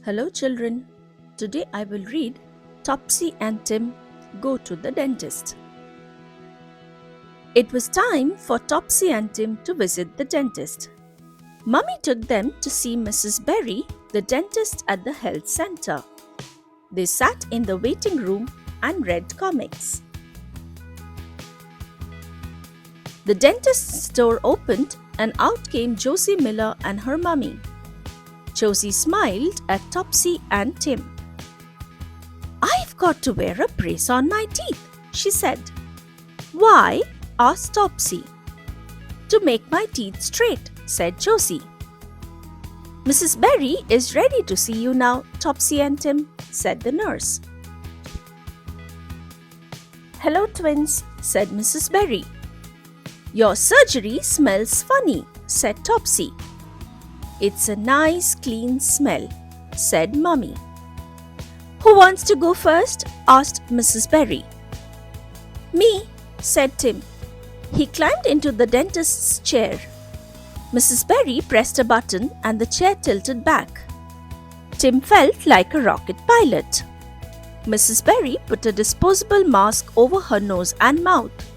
Hello children, today I will read Topsy and Tim Go to the Dentist. It was time for Topsy and Tim to visit the dentist. Mummy took them to see Mrs. Berry, the dentist at the health center. They sat in the waiting room and read comics. The dentist's door opened and out came Josie Miller and her mummy. Josie smiled at Topsy and Tim. "I've got to wear a brace on my teeth," she said. "Why?" asked Topsy. "To make my teeth straight," said Josie. "Mrs. Berry is ready to see you now, Topsy and Tim," said the nurse. "Hello, twins," said Mrs. Berry. "Your surgery smells funny," said Topsy. "It's a nice clean smell," said Mummy. "Who wants to go first?" asked Mrs. Berry. "Me," said Tim. He climbed into the dentist's chair. Mrs. Berry pressed a button and the chair tilted back. Tim felt like a rocket pilot. Mrs. Berry put a disposable mask over her nose and mouth.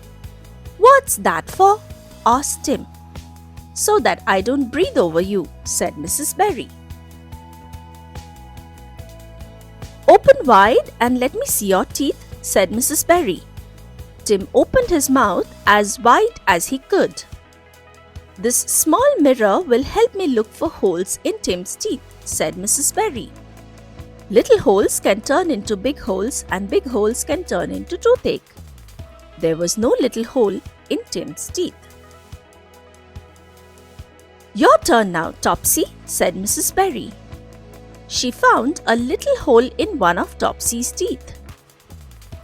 "What's that for?" asked Tim. "So that I don't breathe over you," said Mrs. Berry. "Open wide and let me see your teeth," said Mrs. Berry. Tim opened his mouth as wide as he could. "This small mirror will help me look for holes in Tim's teeth," said Mrs. Berry. "Little holes can turn into big holes and big holes can turn into toothache." There was no little hole in Tim's teeth. "Your turn now, Topsy," said Mrs. Berry. She found a little hole in one of Topsy's teeth.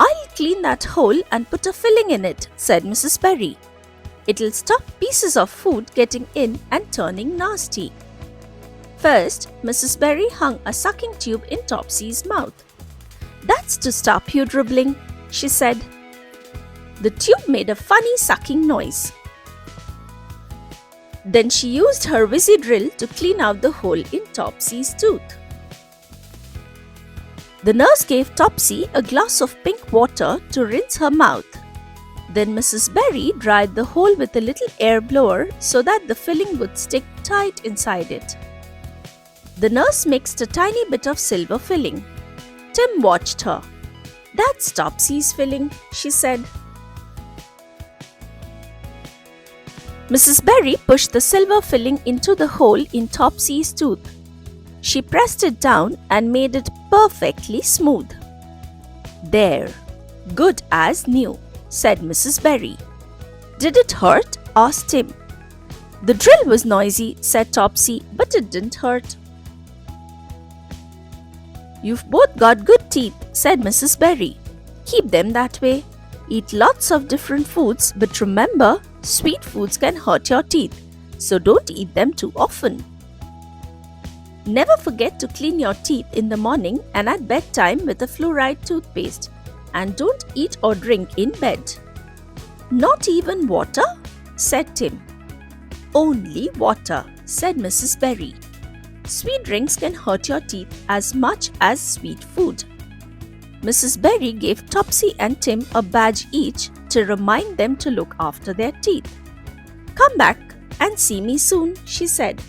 "I'll clean that hole and put a filling in it," said Mrs. Berry. "It'll stop pieces of food getting in and turning nasty." First, Mrs. Berry hung a sucking tube in Topsy's mouth. "That's to stop you dribbling," she said. The tube made a funny sucking noise. Then she used her whizzy drill to clean out the hole in Topsy's tooth. The nurse gave Topsy a glass of pink water to rinse her mouth. Then Mrs. Berry dried the hole with a little air blower so that the filling would stick tight inside it. The nurse mixed a tiny bit of silver filling. Tim watched her. "That's Topsy's filling," she said. Mrs. Berry pushed the silver filling into the hole in Topsy's tooth. She pressed it down and made it perfectly smooth. "There, good as new," said Mrs. Berry. "Did it hurt?" asked Tim. "The drill was noisy," said Topsy, "but it didn't hurt." "You've both got good teeth," said Mrs. Berry. "Keep them that way. Eat lots of different foods, but remember, sweet foods can hurt your teeth, so don't eat them too often. Never forget to clean your teeth in the morning and at bedtime with a fluoride toothpaste, and don't eat or drink in bed." "Not even water?" said Tim. "Only water," said Mrs. Berry. "Sweet drinks can hurt your teeth as much as sweet food." Mrs. Berry gave Topsy and Tim a badge each to remind them to look after their teeth. "Come back and see me soon," she said.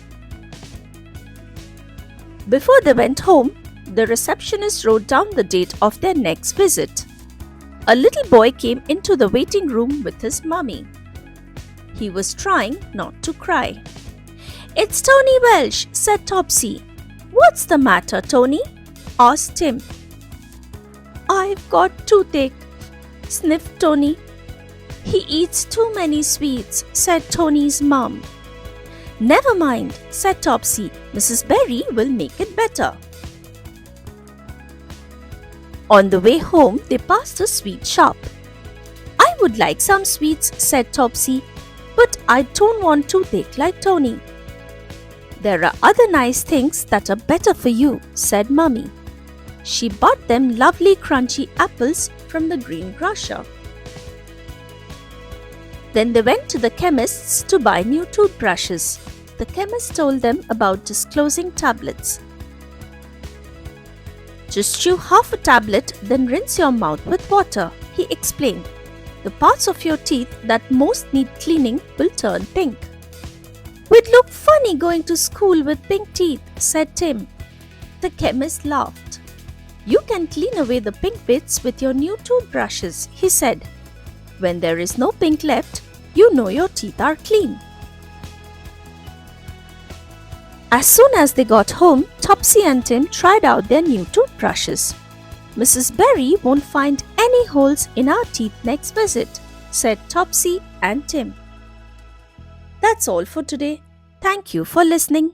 Before they went home, the receptionist wrote down the date of their next visit. A little boy came into the waiting room with his mummy. He was trying not to cry. "It's Tony Welsh," said Topsy. "What's the matter, Tony?" asked Tim. "I've got toothache," sniffed Tony. "He eats too many sweets," said Tony's mum. "Never mind," said Topsy. "Mrs. Berry will make it better." On the way home, they passed a sweet shop. "I would like some sweets," said Topsy, "but I don't want toothache like Tony." "There are other nice things that are better for you," said Mummy. She bought them lovely crunchy apples from the greengrocer. Then they went to the chemist's to buy new toothbrushes. The chemist told them about disclosing tablets. Just chew half a tablet, then rinse your mouth with water, he explained. The parts of your teeth that most need cleaning will turn pink. We'd look funny going to school with pink teeth, said Tim. The chemist laughed. You can clean away the pink bits with your new toothbrushes, he said. When there is no pink left, you know your teeth are clean. As soon as they got home, Topsy and Tim tried out their new toothbrushes. Mrs. Berry won't find any holes in our teeth next visit, said Topsy and Tim. That's all for today. Thank you for listening.